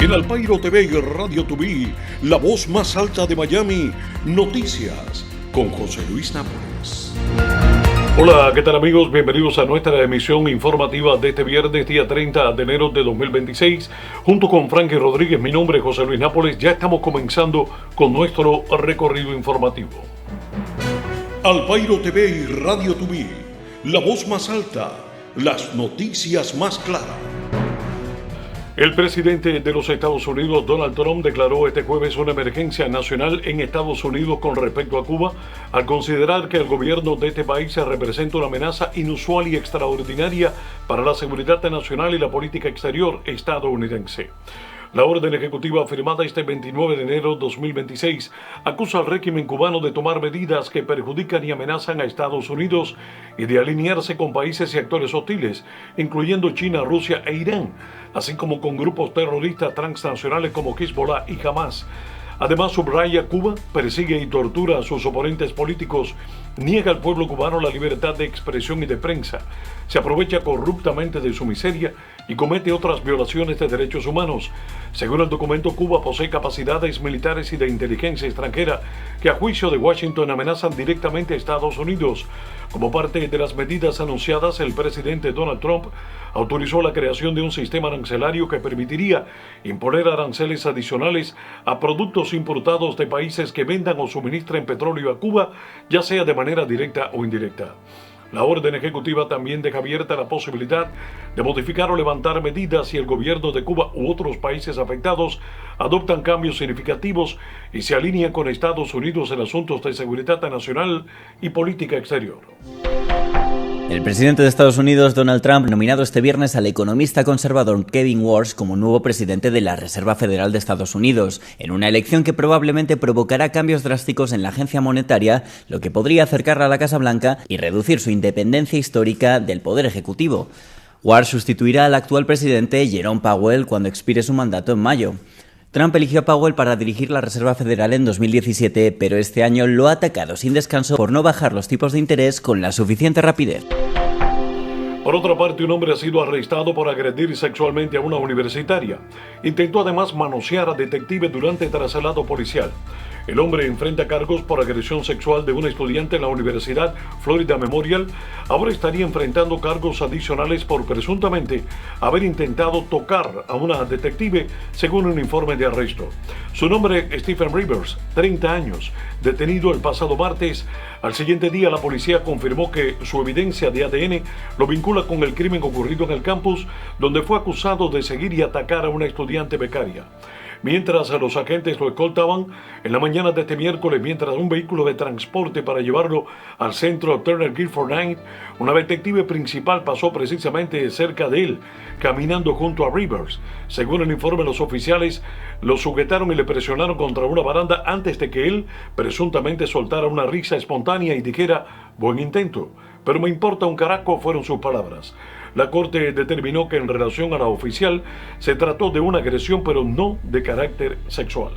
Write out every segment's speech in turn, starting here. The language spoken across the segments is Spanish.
En Alpairo TV y Radio TV, la voz más alta de Miami, noticias con José Luis Nápoles. Hola, ¿qué tal amigos? Bienvenidos a nuestra emisión informativa de este viernes, día 30 de enero de 2026. Junto con Frankie Rodríguez, mi nombre es José Luis Nápoles. Ya estamos comenzando con nuestro recorrido informativo. Alpairo TV y Radio TV, la voz más alta, las noticias más claras. El presidente de los Estados Unidos, Donald Trump, declaró este jueves una emergencia nacional en Estados Unidos con respecto a Cuba, al considerar que el gobierno de este país representa una amenaza inusual y extraordinaria para la seguridad nacional y la política exterior estadounidense. La orden ejecutiva firmada este 29 de enero de 2026 acusa al régimen cubano de tomar medidas que perjudican y amenazan a Estados Unidos y de alinearse con países y actores hostiles, incluyendo China, Rusia e Irán, así como con grupos terroristas transnacionales como Hezbollah y Hamas. Además, subraya Cuba, persigue y tortura a sus oponentes políticos, niega al pueblo cubano la libertad de expresión y de prensa, se aprovecha corruptamente de su miseria y comete otras violaciones de derechos humanos. Según el documento, Cuba posee capacidades militares y de inteligencia extranjera que a juicio de Washington amenazan directamente a Estados Unidos. Como parte de las medidas anunciadas, el presidente Donald Trump autorizó la creación de un sistema arancelario que permitiría imponer aranceles adicionales a productos importados de países que vendan o suministren petróleo a Cuba, ya sea de manera directa o indirecta. La orden ejecutiva también deja abierta la posibilidad de modificar o levantar medidas si el gobierno de Cuba u otros países afectados adoptan cambios significativos y se alinean con Estados Unidos en asuntos de seguridad nacional y política exterior. El presidente de Estados Unidos, Donald Trump, nominado este viernes al economista conservador Kevin Warsh como nuevo presidente de la Reserva Federal de Estados Unidos, en una elección que probablemente provocará cambios drásticos en la agencia monetaria, lo que podría acercarla a la Casa Blanca y reducir su independencia histórica del poder ejecutivo. Warsh sustituirá al actual presidente Jerome Powell cuando expire su mandato en mayo. Trump eligió a Powell para dirigir la Reserva Federal en 2017, pero este año lo ha atacado sin descanso por no bajar los tipos de interés con la suficiente rapidez. Por otra parte, un hombre ha sido arrestado por agredir sexualmente a una universitaria. Intentó además manosear a detectives durante el traslado policial. El hombre enfrenta cargos por agresión sexual de una estudiante en la Universidad Florida Memorial. Ahora estaría enfrentando cargos adicionales por presuntamente haber intentado tocar a una detective, según un informe de arresto. Su nombre es Stephen Rivers, 30 años, detenido el pasado martes. Al siguiente día, la policía confirmó que su evidencia de ADN lo vincula con el crimen ocurrido en el campus, donde fue acusado de seguir y atacar a una estudiante becaria. Mientras los agentes lo escoltaban en la mañana de este miércoles, mientras un vehículo de transporte para llevarlo al centro Turner Guilford Night, una detective principal pasó precisamente cerca de él, caminando junto a Rivers. Según el informe, los oficiales lo sujetaron y le presionaron contra una baranda antes de que él presuntamente soltara una risa espontánea y dijera: "Buen intento, pero me importa un carajo", fueron sus palabras. La corte determinó que en relación a la oficial se trató de una agresión, pero no de carácter sexual.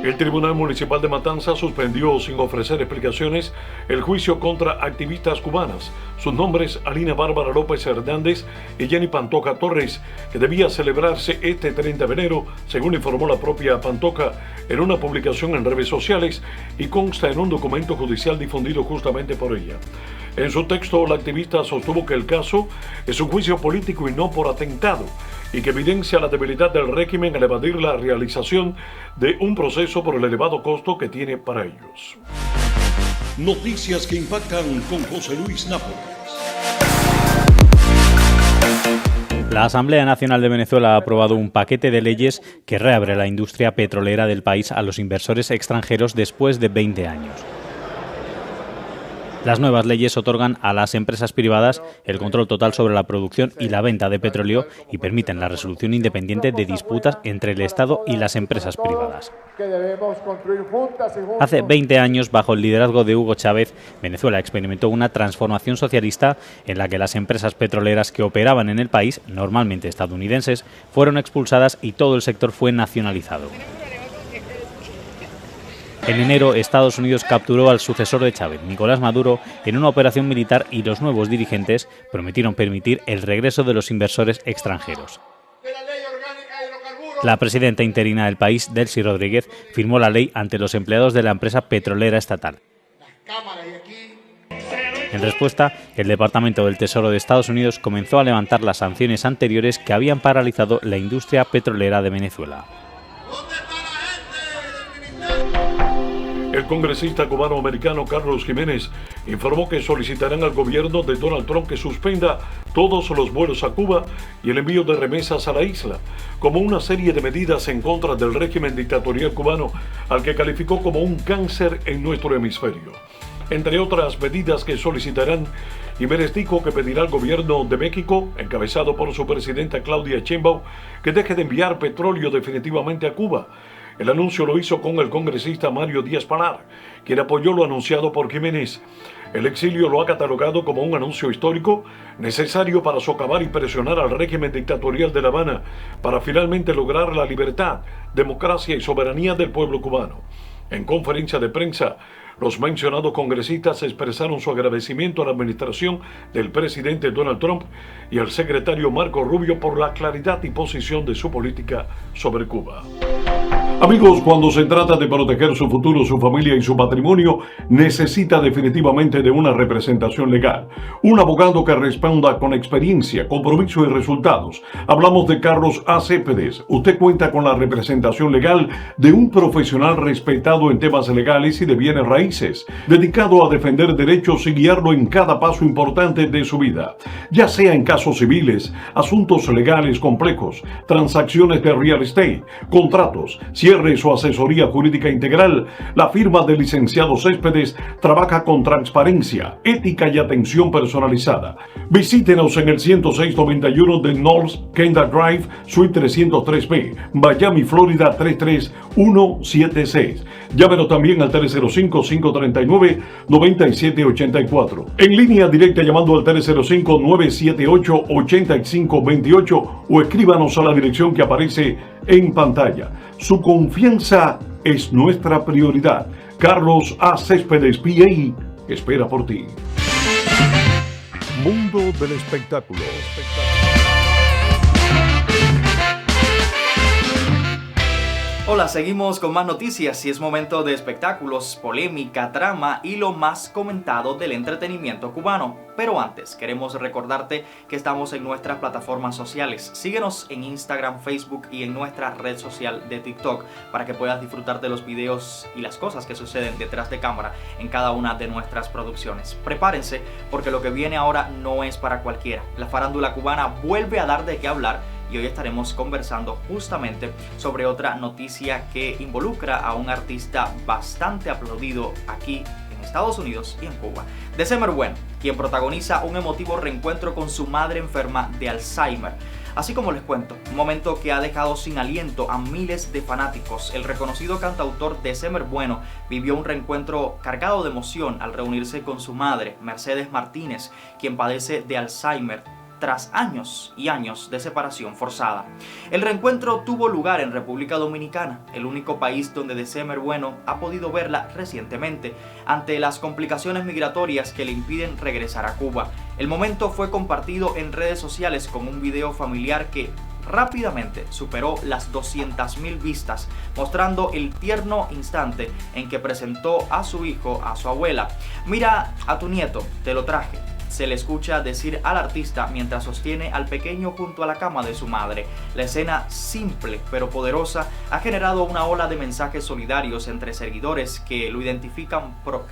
El Tribunal Municipal de Matanzas suspendió sin ofrecer explicaciones el juicio contra activistas cubanas. Sus nombres: Alina Bárbara López Hernández y Jenny Pantoja Torres, que debía celebrarse este 30 de enero, según informó la propia Pantoja en una publicación en redes sociales y consta en un documento judicial difundido justamente por ella. En su texto, la activista sostuvo que el caso es un juicio político y no por atentado, y que evidencia la debilidad del régimen al evadir la realización de un proceso por el elevado costo que tiene para ellos. Noticias que impactan con José Luis Nápoles. La Asamblea Nacional de Venezuela ha aprobado un paquete de leyes que reabre la industria petrolera del país a los inversores extranjeros después de 20 años. Las nuevas leyes otorgan a las empresas privadas el control total sobre la producción y la venta de petróleo y permiten la resolución independiente de disputas entre el Estado y las empresas privadas. Hace 20 años, bajo el liderazgo de Hugo Chávez, Venezuela experimentó una transformación socialista en la que las empresas petroleras que operaban en el país, normalmente estadounidenses, fueron expulsadas y todo el sector fue nacionalizado. En enero, Estados Unidos capturó al sucesor de Chávez, Nicolás Maduro, en una operación militar y los nuevos dirigentes prometieron permitir el regreso de los inversores extranjeros. La presidenta interina del país, Delcy Rodríguez, firmó la ley ante los empleados de la empresa petrolera estatal. En respuesta, el Departamento del Tesoro de Estados Unidos comenzó a levantar las sanciones anteriores que habían paralizado la industria petrolera de Venezuela. El congresista cubano-americano Carlos Jiménez informó que solicitarán al gobierno de Donald Trump que suspenda todos los vuelos a Cuba y el envío de remesas a la isla, como una serie de medidas en contra del régimen dictatorial cubano, al que calificó como un cáncer en nuestro hemisferio. Entre otras medidas que solicitarán, Jiménez dijo que pedirá al gobierno de México, encabezado por su presidenta Claudia Sheinbaum, que deje de enviar petróleo definitivamente a Cuba. El anuncio lo hizo con el congresista Mario Díaz-Palar, quien apoyó lo anunciado por Jiménez. El exilio lo ha catalogado como un anuncio histórico necesario para socavar y presionar al régimen dictatorial de La Habana para finalmente lograr la libertad, democracia y soberanía del pueblo cubano. En conferencia de prensa, los mencionados congresistas expresaron su agradecimiento a la administración del presidente Donald Trump y al secretario Marco Rubio por la claridad y posición de su política sobre Cuba. Amigos, cuando se trata de proteger su futuro, su familia y su patrimonio, necesita definitivamente de una representación legal. Un abogado que responda con experiencia, compromiso y resultados. Hablamos de Carlos A. Céspedes. Usted cuenta con la representación legal de un profesional respetado en temas legales y de bienes raíces, dedicado a defender derechos y guiarlo en cada paso importante de su vida, ya sea en casos civiles, asuntos legales complejos, transacciones de real estate, contratos, cierres o asesoría jurídica integral. La firma del licenciado Céspedes trabaja con transparencia, ética y atención personalizada. Visítenos en el 10691 de North Kendall Drive, Suite 303B, Miami, Florida 33176. Llámenos también al 305-539-9784. En línea directa llamando al 305-978-8528 o escríbanos a la dirección que aparece en pantalla. Su confianza es nuestra prioridad. Carlos A. Céspedes, PA, espera por ti. Mundo del espectáculo. Hola, seguimos con más noticias y es momento de espectáculos, polémica, drama y lo más comentado del entretenimiento cubano. Pero antes, queremos recordarte que estamos en nuestras plataformas sociales. Síguenos en Instagram, Facebook y en nuestra red social de TikTok para que puedas disfrutar de los videos y las cosas que suceden detrás de cámara en cada una de nuestras producciones. Prepárense porque lo que viene ahora no es para cualquiera. La farándula cubana vuelve a dar de qué hablar y hoy estaremos conversando justamente sobre otra noticia que involucra a un artista bastante aplaudido aquí en Estados Unidos y en Cuba. December Bueno, quien protagoniza un emotivo reencuentro con su madre enferma de Alzheimer. Así como les cuento, un momento que ha dejado sin aliento a miles de fanáticos. El reconocido cantautor December Bueno vivió un reencuentro cargado de emoción al reunirse con su madre, Mercedes Martínez, quien padece de Alzheimer tras años y años de separación forzada. El reencuentro tuvo lugar en República Dominicana, el único país donde December Bueno ha podido verla recientemente, ante las complicaciones migratorias que le impiden regresar a Cuba. El momento fue compartido en redes sociales con un video familiar que rápidamente superó las 200,000 vistas, mostrando el tierno instante en que presentó a su hijo a su abuela. Mira a tu nieto, te lo traje. Se le escucha decir al artista mientras sostiene al pequeño junto a la cama de su madre. La escena, simple pero poderosa, ha generado una ola de mensajes solidarios entre seguidores que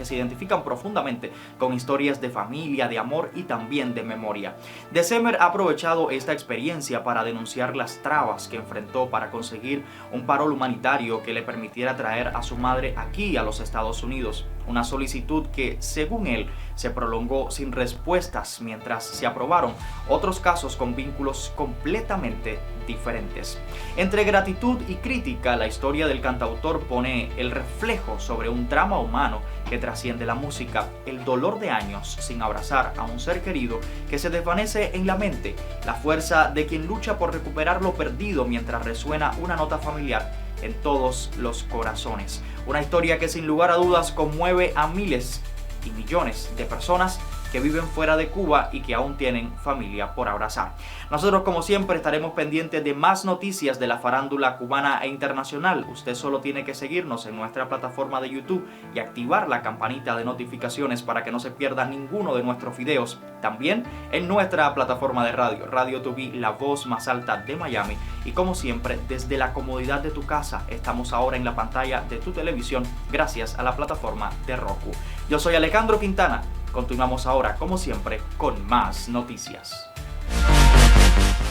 se identifican profundamente con historias de familia, de amor y también de memoria. December ha aprovechado esta experiencia para denunciar las trabas que enfrentó para conseguir un paro humanitario que le permitiera traer a su madre aquí a los Estados Unidos. Una solicitud que, según él, se prolongó sin respuestas mientras se aprobaron otros casos con vínculos completamente diferentes. Entre gratitud y crítica, la historia del cantautor pone el reflejo sobre un drama humano que trasciende la música, el dolor de años sin abrazar a un ser querido que se desvanece en la mente, la fuerza de quien lucha por recuperar lo perdido mientras resuena una nota familiar en todos los corazones. Una historia que sin lugar a dudas conmueve a miles y millones de personas que viven fuera de Cuba y que aún tienen familia por abrazar. Nosotros, como siempre, estaremos pendientes de más noticias de la farándula cubana e internacional. Usted solo tiene que seguirnos en nuestra plataforma de YouTube y activar la campanita de notificaciones para que no se pierda ninguno de nuestros videos. También en nuestra plataforma de radio, Radio TV, la voz más alta de Miami. Y como siempre, desde la comodidad de tu casa, estamos ahora en la pantalla de tu televisión gracias a la plataforma de Roku. Yo soy Alejandro Quintana. Continuamos ahora, como siempre, con más noticias.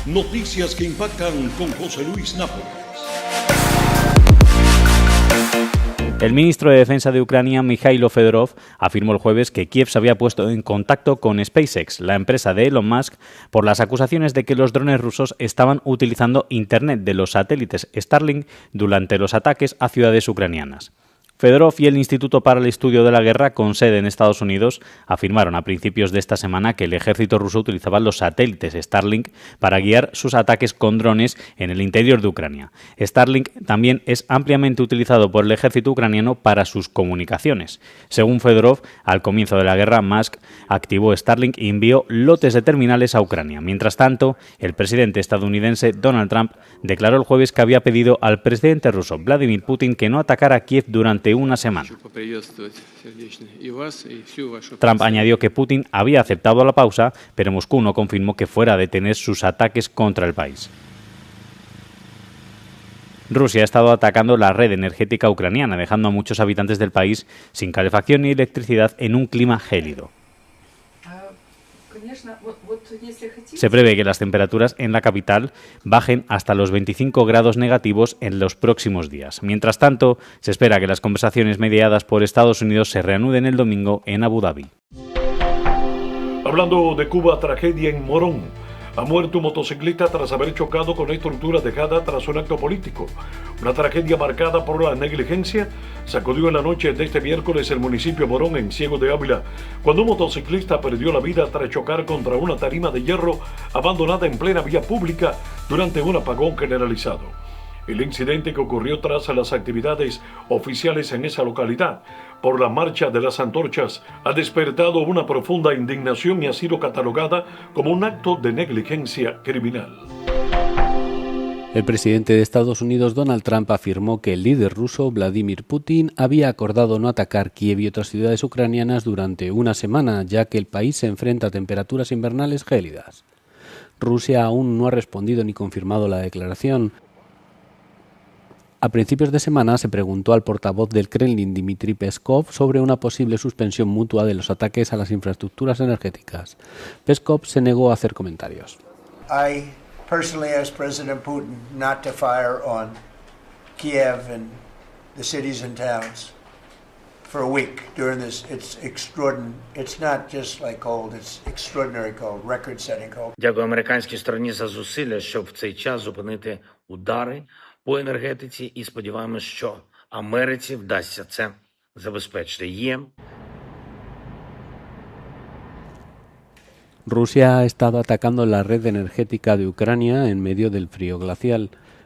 Noticias que impactan con José Luis Nápoles. El ministro de Defensa de Ucrania, Mikhailo Fedorov, afirmó el jueves que Kiev se había puesto en contacto con SpaceX, la empresa de Elon Musk, por las acusaciones de que los drones rusos estaban utilizando Internet de los satélites Starlink durante los ataques a ciudades ucranianas. Fedorov y el Instituto para el Estudio de la Guerra, con sede en Estados Unidos, afirmaron a principios de esta semana que el ejército ruso utilizaba los satélites Starlink para guiar sus ataques con drones en el interior de Ucrania. Starlink también es ampliamente utilizado por el ejército ucraniano para sus comunicaciones. Según Fedorov, al comienzo de la guerra, Musk activó Starlink y envió lotes de terminales a Ucrania. Mientras tanto, el presidente estadounidense Donald Trump declaró el jueves que había pedido al presidente ruso Vladimir Putin que no atacara Kiev durante una semana. Trump añadió que Putin había aceptado la pausa, pero Moscú no confirmó que fuera a detener sus ataques contra el país. Rusia ha estado atacando la red energética ucraniana, dejando a muchos habitantes del país sin calefacción ni electricidad en un clima gélido. Se prevé que las temperaturas en la capital bajen hasta los 25 grados negativos en los próximos días. Mientras tanto, se espera que las conversaciones mediadas por Estados Unidos se reanuden el domingo en Abu Dhabi. Hablando de Cuba, tragedia en Morón. Ha muerto un motociclista tras haber chocado con estructura dejada tras un acto político. Una tragedia marcada por la negligencia sacudió en la noche de este miércoles el municipio de Morón, en Ciego de Ávila, cuando un motociclista perdió la vida tras chocar contra una tarima de hierro abandonada en plena vía pública durante un apagón generalizado. El incidente, que ocurrió tras las actividades oficiales en esa localidad por la marcha de las antorchas, ha despertado una profunda indignación y ha sido catalogada como un acto de negligencia criminal. El presidente de Estados Unidos, Donald Trump, afirmó que el líder ruso, Vladimir Putin, había acordado no atacar Kiev y otras ciudades ucranianas durante una semana, ya que el país se enfrenta a temperaturas invernales gélidas. Rusia aún no ha respondido ni confirmado la declaración. A principios de semana se preguntó al portavoz del Kremlin, Dmitry Peskov, sobre una posible suspensión mutua de los ataques a las infraestructuras energéticas. Peskov se negó a hacer comentarios. I personally asked President Putin not to fire on Kiev and the cities and towns for a week during this. It's extraordinary. It's not just like cold, it's extraordinary cold, record-setting cold. Дякую американській стороні за зусилля, щоб в цей час зупинити удари по енергетиці, і сподіваємось, що Америці вдасться це забезпечити. Rusia ha estado atacando la red energética de Ucrania en medio del frío glacial.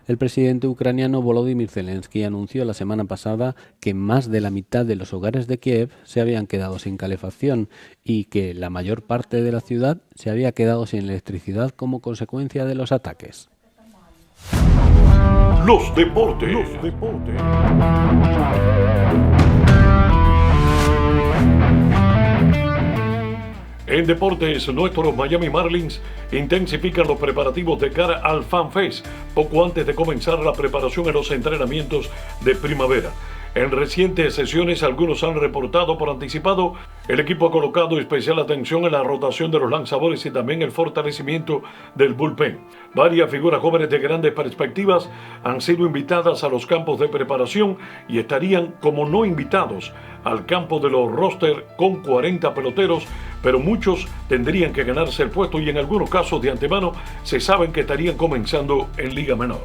El presidente ucraniano Volodymyr Zelensky anunció la semana pasada que más de la mitad de los hogares de Kiev se habían quedado sin calefacción y que la mayor parte de la ciudad se había quedado sin electricidad como consecuencia de los ataques. Los deportes. En deportes, nuestros Miami Marlins intensifican los preparativos de cara al Fan Fest poco antes de comenzar la preparación en los entrenamientos de primavera. En recientes sesiones, algunos han reportado por anticipado, el equipo ha colocado especial atención en la rotación de los lanzadores y también el fortalecimiento del bullpen. Varias figuras jóvenes de grandes perspectivas han sido invitadas a los campos de preparación y estarían como no invitados al campo de los roster con 40 peloteros, pero muchos tendrían que ganarse el puesto y en algunos casos de antemano se saben que estarían comenzando en Liga Menor.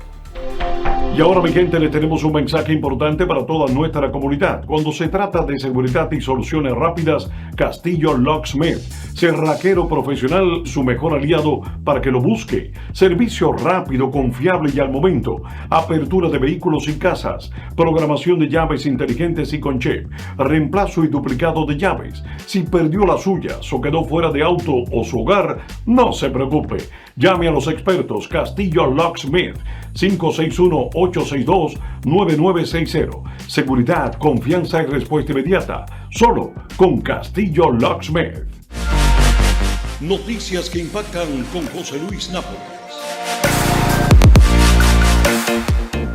Y ahora, mi gente, le tenemos un mensaje importante para toda nuestra comunidad. Cuando se trata de seguridad y soluciones rápidas, Castillo Locksmith, cerraquero profesional, su mejor aliado para que lo busque. Servicio rápido, confiable y al momento. Apertura de vehículos y casas. Programación de llaves inteligentes y con chip. Reemplazo y duplicado de llaves. Si perdió las suyas o quedó fuera de auto o su hogar, no se preocupe. Llame a los expertos Castillo Locksmith. 561-862-9960. Seguridad, confianza y respuesta inmediata. Solo con Castillo Locksmith. Noticias que impactan con José Luis Nápoles.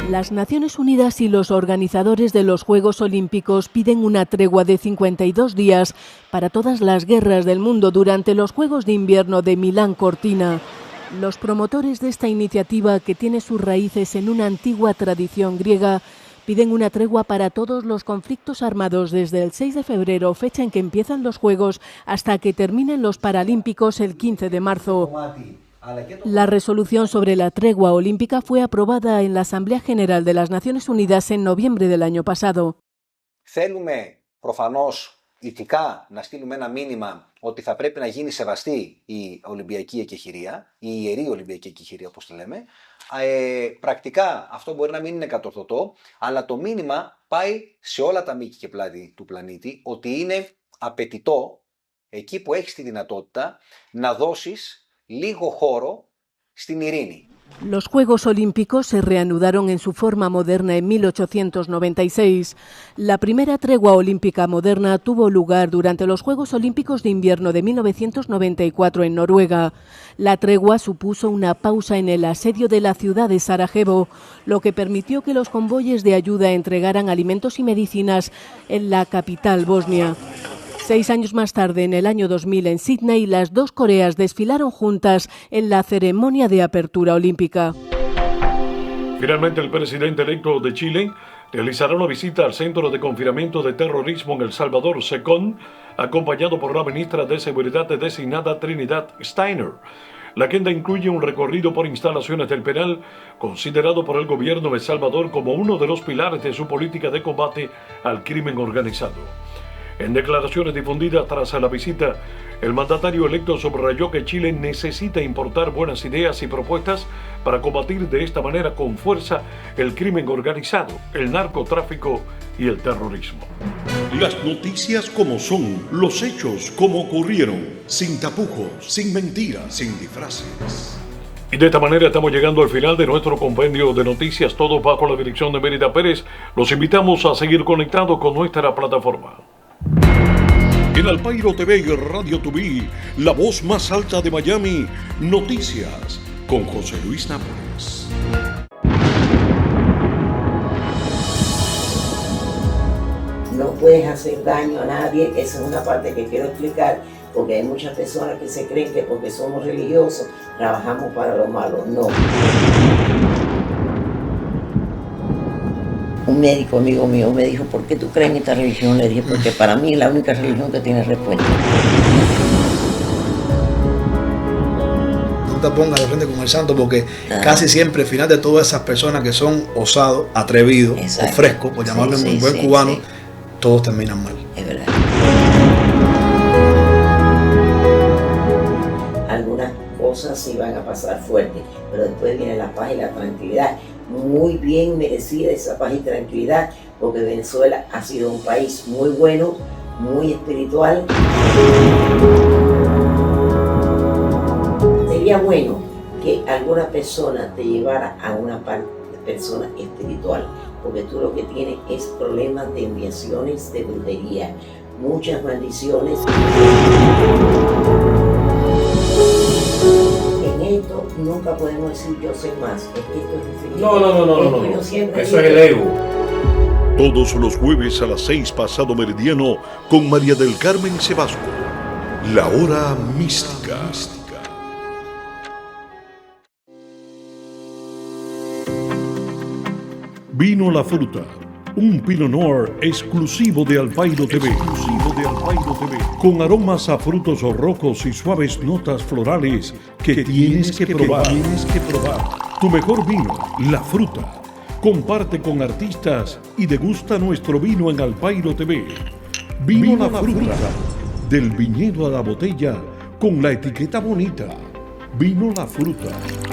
Las Naciones Unidas y los organizadores de los Juegos Olímpicos piden una tregua de 52 días para todas las guerras del mundo durante los Juegos de Invierno de Milán-Cortina. Los promotores de esta iniciativa, que tiene sus raíces en una antigua tradición griega, piden una tregua para todos los conflictos armados desde el 6 de febrero, fecha en que empiezan los Juegos, hasta que terminen los Paralímpicos el 15 de marzo. La resolución sobre la tregua olímpica fue aprobada en la Asamblea General de las Naciones Unidas en noviembre del año pasado. Θέλουμε προφανώς ηθικά να στείλουμε ένα μήνυμα ότι θα πρέπει να γίνει σεβαστή η Ολυμπιακή εκεχηρία, η ιερή Ολυμπιακή εκεχηρία όπως τη λέμε. Πρακτικά αυτό μπορεί να μην είναι κατορθωτό, αλλά το μήνυμα πάει σε όλα τα μήκη και πλάτη του πλανήτη ότι είναι απαιτητό εκεί που έχεις τη δυνατότητα να δώσεις λίγο χώρο στην ειρήνη. Los Juegos Olímpicos se reanudaron en su forma moderna en 1896. La primera tregua olímpica moderna tuvo lugar durante los Juegos Olímpicos de Invierno de 1994 en Noruega. La tregua supuso una pausa en el asedio de la ciudad de Sarajevo, lo que permitió que los convoyes de ayuda entregaran alimentos y medicinas en la capital bosnia. 6 años más tarde, en el año 2000, en Sydney, las dos Coreas desfilaron juntas en la ceremonia de apertura olímpica. Finalmente, el presidente electo de Chile realizará una visita al Centro de Confinamiento de Terrorismo en El Salvador, SECON, acompañado por la ministra de Seguridad designada Trinidad Steiner. La agenda incluye un recorrido por instalaciones del penal, considerado por el gobierno de El Salvador como uno de los pilares de su política de combate al crimen organizado. En declaraciones difundidas tras la visita, el mandatario electo subrayó que Chile necesita importar buenas ideas y propuestas para combatir de esta manera con fuerza el crimen organizado, el narcotráfico y el terrorismo. Las noticias como son, los hechos como ocurrieron, sin tapujos, sin mentiras, sin disfraces. Y de esta manera estamos llegando al final de nuestro compendio de noticias, todo bajo la dirección de Mérida Pérez. Los invitamos a seguir conectados con nuestra plataforma. En Alpairo TV y Radio Tubí, la voz más alta de Miami, noticias con José Luis Nápoles. No puedes hacer daño a nadie, esa es una parte que quiero explicar, porque hay muchas personas que se creen que porque somos religiosos trabajamos para lo malo. No. Un médico amigo mío me dijo, ¿por qué tú crees en esta religión? Le dije, porque para mí es la única religión que tiene respuesta. No te pongas de frente con el santo, porque casi siempre al final de todas esas personas que son osados, atrevidos, o frescos, por llamarlo en buen cubano, todos terminan mal. Es verdad. Algunas cosas sí van a pasar fuertes, pero después viene la paz y la tranquilidad. Muy bien merecida esa paz y tranquilidad, porque Venezuela ha sido un país muy bueno, muy espiritual. Sería bueno que alguna persona te llevara a una persona espiritual, porque tú lo que tienes es problemas de enviaciones, de brujería, muchas maldiciones. Esto nunca podemos decir yo sé más, es que esto es infinito. No. Eso es el ego. Todos los jueves a las 6 pasado meridiano con María del Carmen Sebasco. La hora mística. Vino La Fruta, un Pinot Noir exclusivo de Alpairo TV. Con aromas a frutos rojos y suaves notas florales que tienes que probar. Tu mejor vino, La Fruta. comparte con artistas y degusta nuestro vino en Alpairo TV. Vino La Fruta, del viñedo a la botella, con la etiqueta bonita. Vino La Fruta.